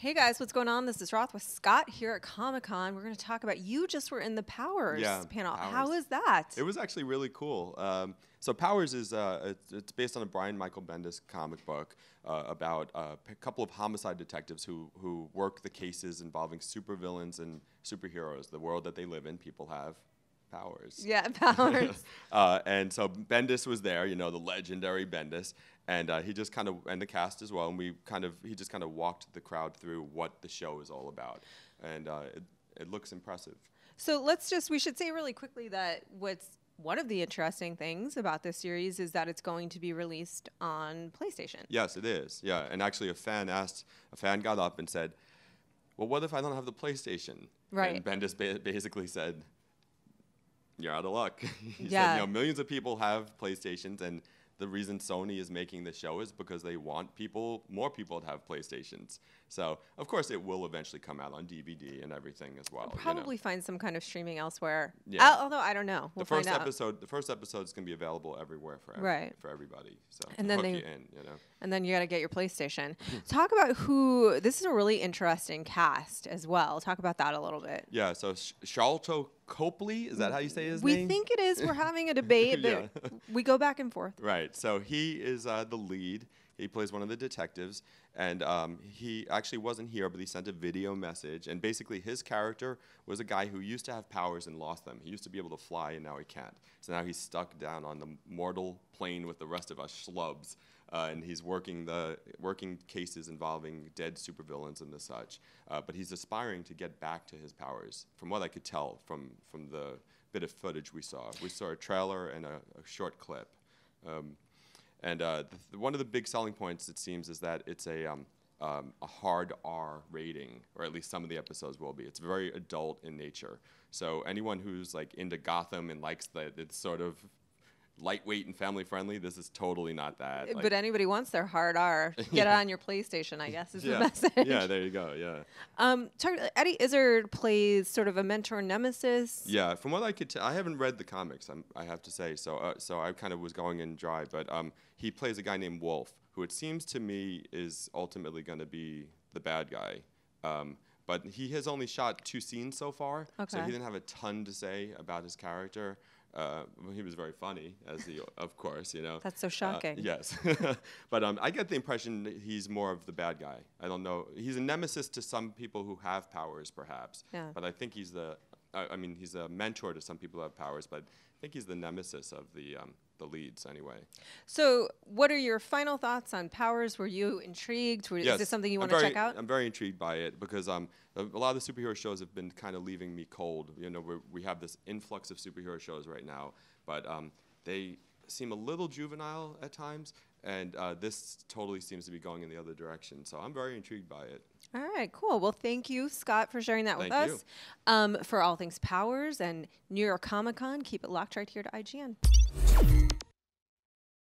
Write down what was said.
Hey guys, what's going on? This is Roth with Scott here at Comic-Con. We're going to talk about, you just were in the Powers panel. Powers. How is that? It was actually really cool. So Powers is it's based on a Michael Bendis comic book about a couple of homicide detectives who work the cases involving supervillains and superheroes. The world that they live in, people have powers. Yeah, powers. And so Bendis was there, you know, the legendary Bendis, and he just kind of, and the cast as well, and he just kind of walked the crowd through what the show is all about, and it looks impressive. So we should say really quickly that one of the interesting things about this series is that it's going to be released on PlayStation. Yes, it is. Yeah, and actually a fan got up and said, "Well, what if I don't have the PlayStation?" Right. And Bendis basically said, "You're out of luck." He Yeah. said, you know, millions of people have PlayStations, and the reason Sony is making the show is because they want more people to have PlayStations. So, of course, it will eventually come out on DVD and everything as well. Probably find some kind of streaming elsewhere. Yeah. Although I don't know. We'll the first find out. episode is going to be available everywhere for everybody. So and to then hook you in, you know. And then you got to get your PlayStation. Talk about this is a really interesting cast as well. Talk about that a little bit. Yeah, so Sharlto Copley, is that how you say his We name? think it is. We're having a debate. Yeah. We go back and forth. Right, so he is the lead. He plays one of the detectives, and he actually wasn't here, but he sent a video message, and basically his character was a guy who used to have powers and lost them. He used to be able to fly, and now he can't. So now he's stuck down on the mortal plane with the rest of us schlubs, and he's working cases involving dead supervillains and the such. But he's aspiring to get back to his powers, from what I could tell from the bit of footage we saw. We saw a trailer and a short clip. One of the big selling points, it seems, is that it's a hard R rating, or at least some of the episodes will be. It's very adult in nature. So anyone who's like into Gotham and likes that it's sort of lightweight and family friendly, this is totally not that. But anybody wants their hard R, get it on your PlayStation, I guess, is the message. Yeah, there you go, yeah. Eddie Izzard plays sort of a mentor nemesis. Yeah, from what I could tell, I haven't read the comics, I have to say, so I kind of was going in dry, but he plays a guy named Wolf, who it seems to me is ultimately going to be the bad guy. But he has only shot 2 scenes so far, so he didn't have a ton to say about his character. He was very funny, of course, you know. That's so shocking. Yes. But I get the impression that he's more of the bad guy. I don't know. He's a nemesis to some people who have powers, perhaps. Yeah. But I think he's he's a mentor to some people who have powers, but I think he's the nemesis of the leads anyway. So what are your final thoughts on Powers? Were you intrigued? Yes, is this something you want to check out? I'm very intrigued by it because a lot of the superhero shows have been kind of leaving me cold. You know, we have this influx of superhero shows right now, but they seem a little juvenile at times, and this totally seems to be going in the other direction. So I'm very intrigued by it. All right, cool. Well, thank you, Scott, for sharing that with us. For all things Powers and New York Comic-Con, keep it locked right here to IGN.